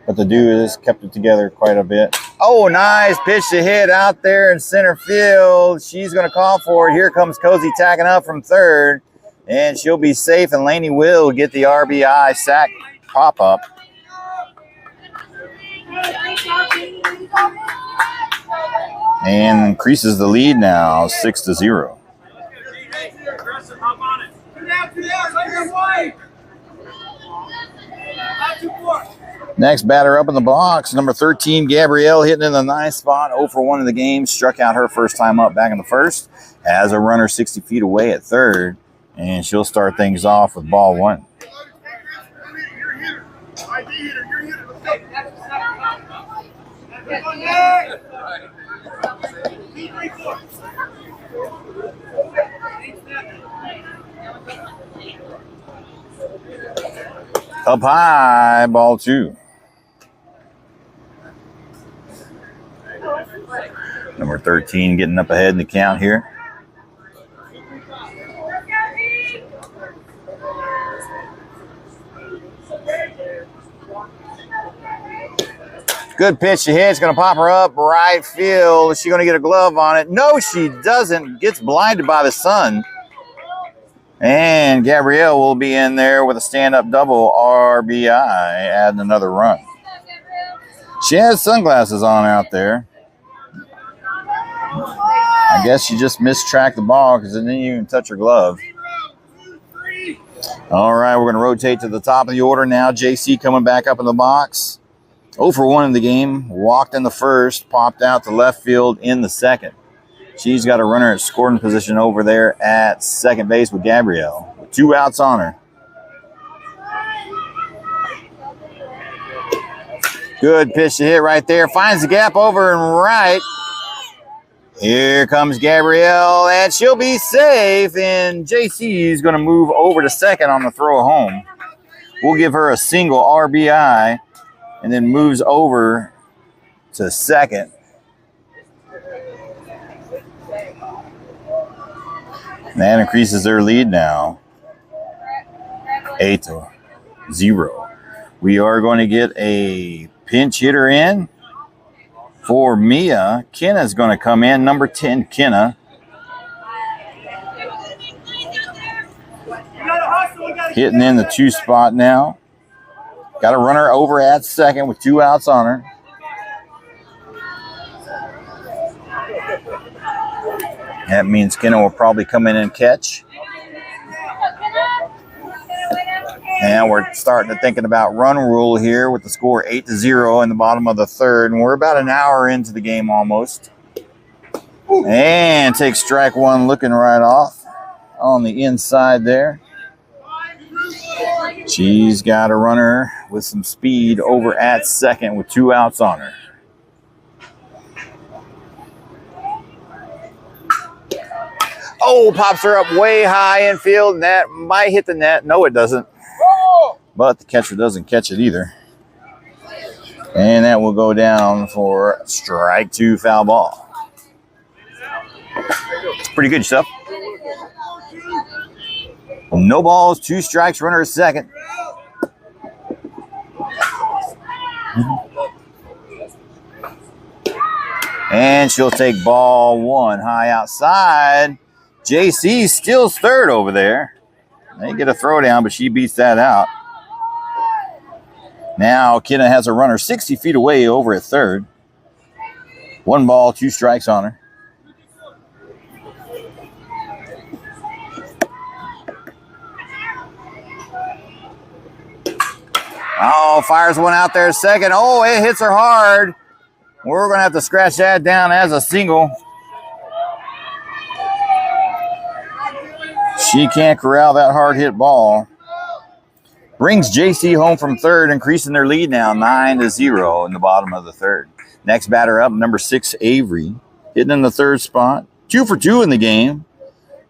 But the dude has kept it together quite a bit. Oh, nice pitch to hit out there in center field. She's going to call for it. Here comes Cozy tacking up from third. And she'll be safe, and Laney will get the RBI sack pop-up. And increases the lead now, 6-0. Aggressive, hop on it. 2 down, 2 down. Right here, wide. Not too far. Next batter up in the box, number 13, Gabrielle, hitting in the ninth spot, 0 for 1 in the game. Struck out her first time up back in the first. Has a runner 60 feet away at third, and she'll start things off with ball 1. You're a hitter. ID hitter, you're a hitter. Let's go. Hey! 2-3-4. Up high, ball 2. Number 13 getting up ahead in the count here. Good pitch to hit. It's going to pop her up right field. Is she going to get a glove on it? No, she doesn't. Gets blinded by the sun. And Gabrielle will be in there with a stand-up double RBI, adding another run. She has sunglasses on out there. I guess she just mistracked the ball because it didn't even touch her glove. All right, we're going to rotate to the top of the order now. JC coming back up in the box. 0 for 1 in the game. Walked in the first, popped out to left field in the second. She's got a runner at scoring position over there at second base with Gabrielle, with 2 outs on her. Good pitch to hit right there. Finds the gap over and right. Here comes Gabrielle, and she'll be safe. And JC is going to move over to second on the throw home. We'll give her a single RBI, and then moves over to second. And that increases their lead now, 8-0. We are going to get a pinch hitter in for Mia. Kenna's going to come in, number 10, Kenna. Hitting in the 2 spot now. Got a runner over at second with 2 outs on her. That means Kenna will probably come in and catch. And we're starting to thinking about run rule here with the score 8-0 in the bottom of the third. And we're about an hour into the game almost. And takes strike 1 looking right off on the inside there. She's got a runner with some speed over at second with 2 outs on her. Oh, pops her up way high infield, and that might hit the net. No, it doesn't. But the catcher doesn't catch it either. And that will go down for strike 2, foul ball. Pretty good stuff. No balls, 2 strikes, runner at second. And she'll take ball 1 high outside. JC steals third over there. They get a throw down, but she beats that out. Now Kenna has a runner 60 feet away over at third. 1 ball, 2 strikes on her. Oh, fires one out there second. Oh, it hits her hard. We're going to have to scratch that down as a single. She can't corral that hard hit ball. Brings JC home from third, increasing their lead now 9-0 in the bottom of the third. Next batter up, number 6, Avery. Hitting in the third spot. 2 for 2 in the game.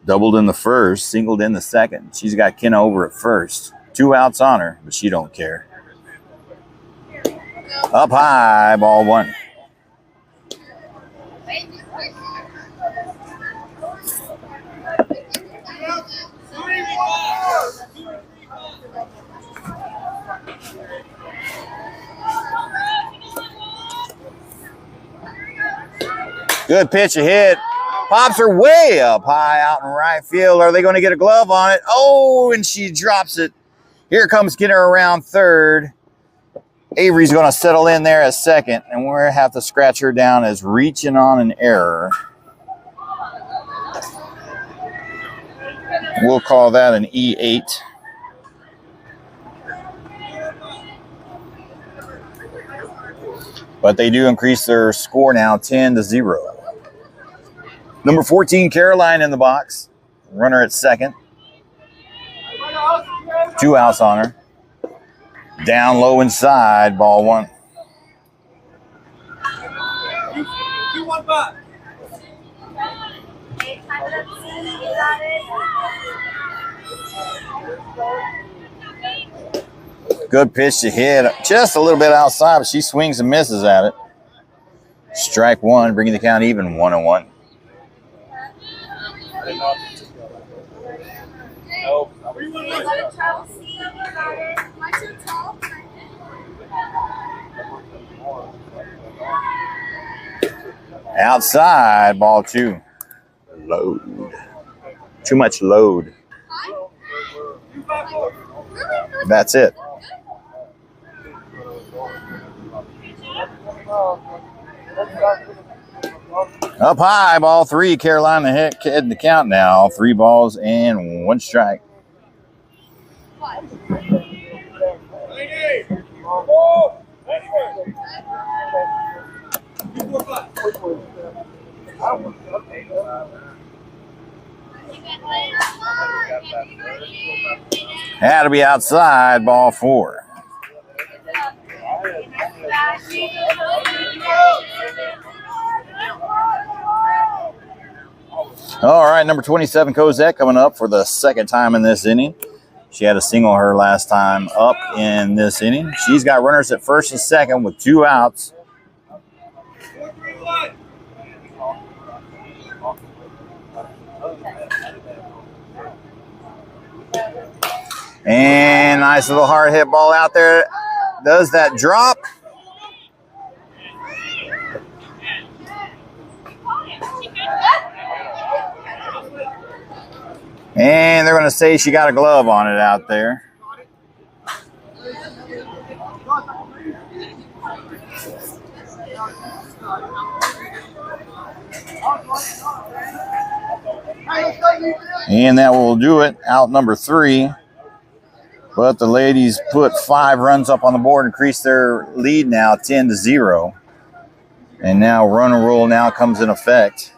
Doubled in the first, singled in the second. She's got Kenna over at first. 2 outs on her, but she don't care. Up high, ball 1. Good pitch, a hit. Pops her way up high out in right field. Are they going to get a glove on it? Oh, and she drops it. Here comes Skinner around third. Avery's going to settle in there at second, and we're going to have to scratch her down as reaching on an error. We'll call that an E8. But they do increase their score now 10-0. Number 14, Caroline in the box. Runner at second. 2 outs on her. Down low inside, ball 1. 2-1 Good pitch to hit. Just a little bit outside, but she swings and misses at it. Strike 1, bringing the count even, 1-1. Outside, ball 2. Load. Too much load. That's it. Up high, ball 3. Carolina heading the count now. 3 balls and 1 strike. Had to be outside, ball 4. All right, number 27, Cosette, coming up for the second time in this inning. She had a single her last time up in this inning. She's got runners at first and second with 2 outs. And nice little hard hit ball out there. Does that drop? And they're going to say she got a glove on it out there. And that will do it. Out number 3. But the ladies put 5 runs up on the board, increase their lead now 10-0. And now runner rule now comes in effect.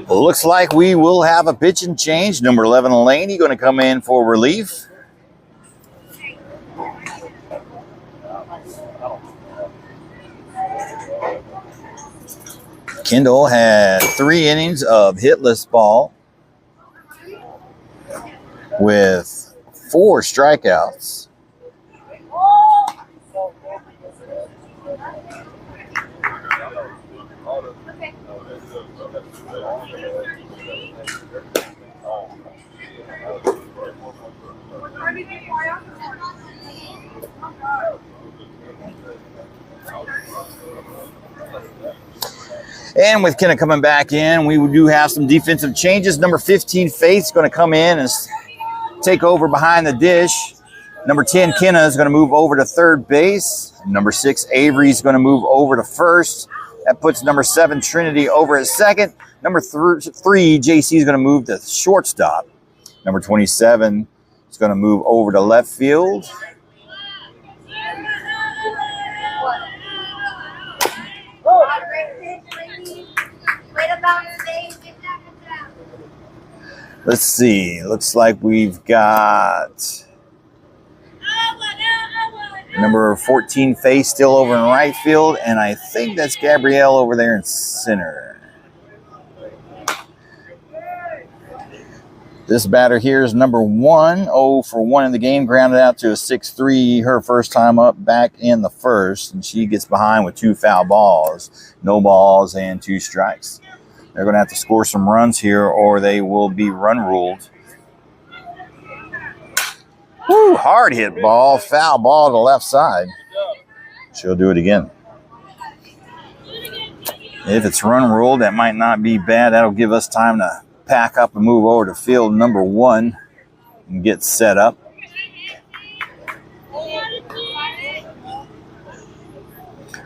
Looks like we will have a pitch and change. Number 11, Laney, going to come in for relief. Kendall had 3 innings of hitless ball with 4 strikeouts. And with Kenna coming back in, we do have some defensive changes. Number 15, Faith's going to come in and take over behind the dish. Number 10, Kenna, is going to move over to third base. Number 6, Avery, is going to move over to first. That puts number 7, Trinity, over at second. Number 3, JC, is going to move to shortstop. Number 27 is going to move over to left field. Let's see. Looks like we've got number 14, Faye, still over in right field. And I think that's Gabrielle over there in center. This batter here is number 1, 0 for 1 in the game, grounded out to a 6-3, her first time up back in the first, and she gets behind with 2 foul balls, no balls, and 2 strikes. They're going to have to score some runs here or they will be run ruled. Woo, hard hit ball, foul ball to the left side. She'll do it again. If it's run ruled, that might not be bad. That'll give us time to pack up and move over to field number 1 and get set up.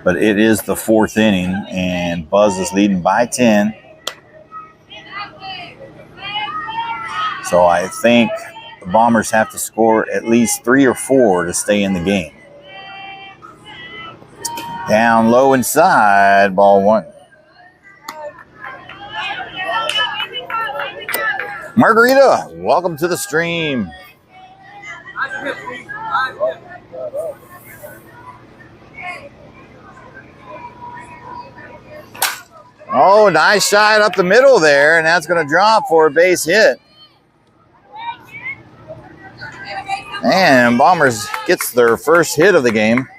But it is the 4th inning and Buzz is leading by 10. So I think the Bombers have to score at least 3 or 4 to stay in the game. Down low inside, ball 1. Margarita, welcome to the stream. Oh, nice shot up the middle there, and that's going to drop for a base hit. And Bombers gets their first hit of the game.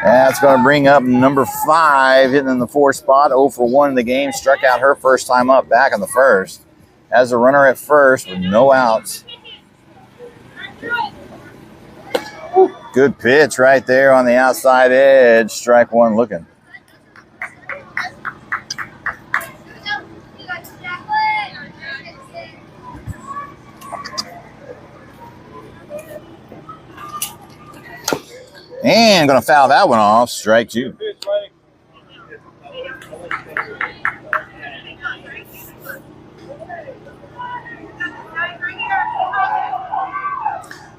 That's going to bring up number 5, hitting in the 4th spot, 0 for 1 in the game. Struck out her first time up back in the first. Has a runner at first with no outs. Good pitch right there on the outside edge. Strike 1 looking. And going to foul that one off. Strike 2.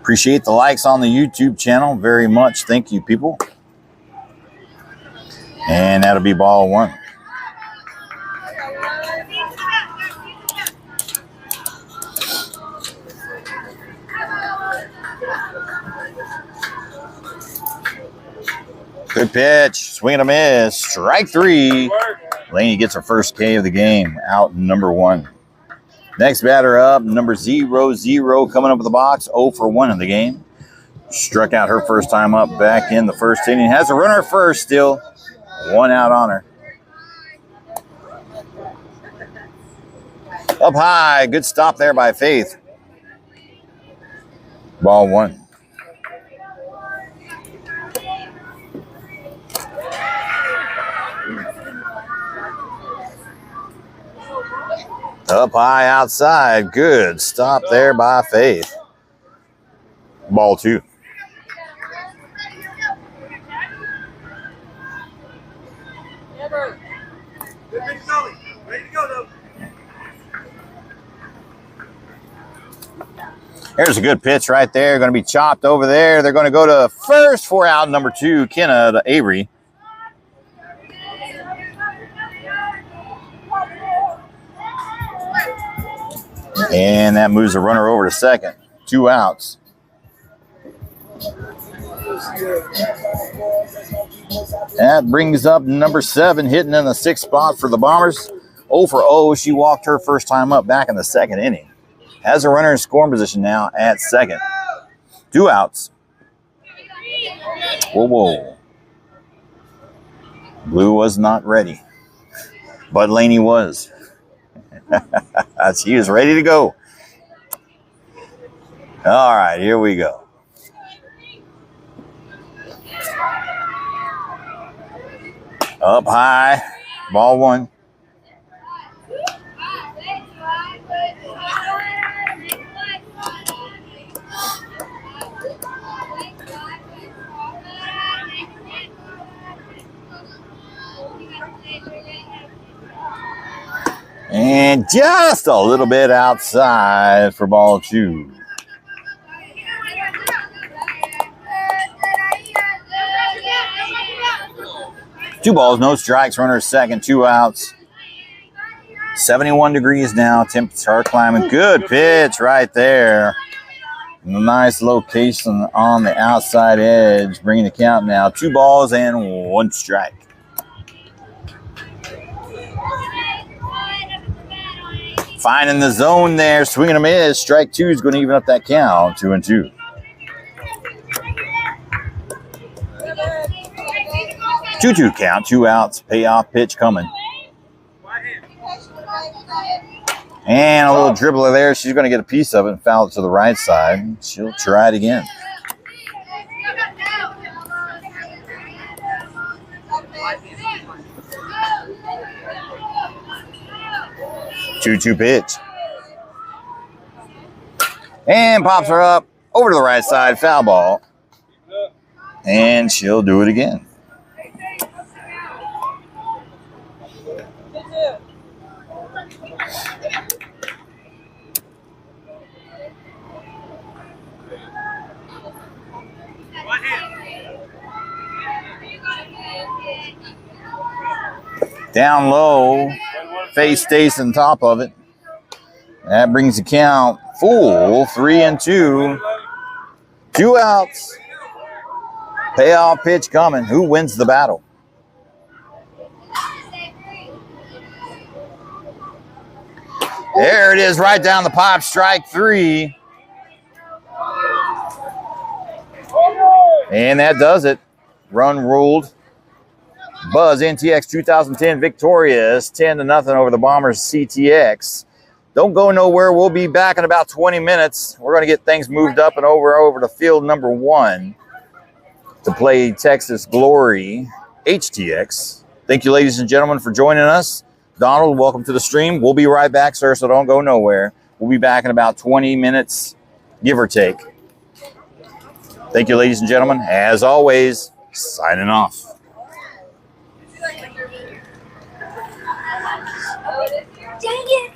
Appreciate the likes on the YouTube channel very much. Thank you, people. And that'll be ball 1. Good pitch. Swing and a miss. Strike 3. Laney gets her first K of the game. Out number 1. Next batter up, number 00 coming up with the box. 0 for 1 in the game. Struck out her first time up back in the first inning. Has a runner at first still. 1 out on her. Up high. Good stop there by Faith. Ball 1. Up high outside. Good stop there by Faith. Ball 2. There's a good pitch right there. Going to be chopped over there. They're going to go to first for out number 2, Kenna to Avery. And that moves the runner over to second. 2 outs. That brings up number 7, hitting in the 6th spot for the Bombers. 0 for 0. She walked her first time up back in the 2nd inning. Has a runner in scoring position now at second. 2 outs. Whoa, whoa. Blue was not ready. Bud Laney was. She is ready to go. All right, here we go. Up high, ball 1. And just a little bit outside for ball 2. Two balls, no strikes, runner second, 2 outs. 71 degrees now, temps are climbing. Good pitch right there. Nice location on the outside edge, bringing the count now 2 balls and 1 strike. Finding the zone there, swinging a miss. Strike 2 is going to even up that count, 2-2. Two count, 2 outs, payoff pitch coming. And a little dribbler there. She's going to get a piece of it and foul it to the right side. She'll try it again. Two pitch. And pops her up over to the right side. Foul ball. And she'll do it again. Down low, face stays on top of it. That brings the count full, 3-2. 2 outs. Payoff pitch coming. Who wins the battle? There it is, right down the pipe, strike 3. And that does it. Run ruled. Buzz NTX 2010 victorious, 10-0 over the Bombers CTX. Don't go nowhere. We'll be back in about 20 minutes. We're going to get things moved up and over to field number 1 to play Texas Glory HTX. Thank you, ladies and gentlemen, for joining us. Donald, welcome to the stream. We'll be right back, sir, so don't go nowhere. We'll be back in about 20 minutes, give or take. Thank you, ladies and gentlemen. As always, signing off. Dang it!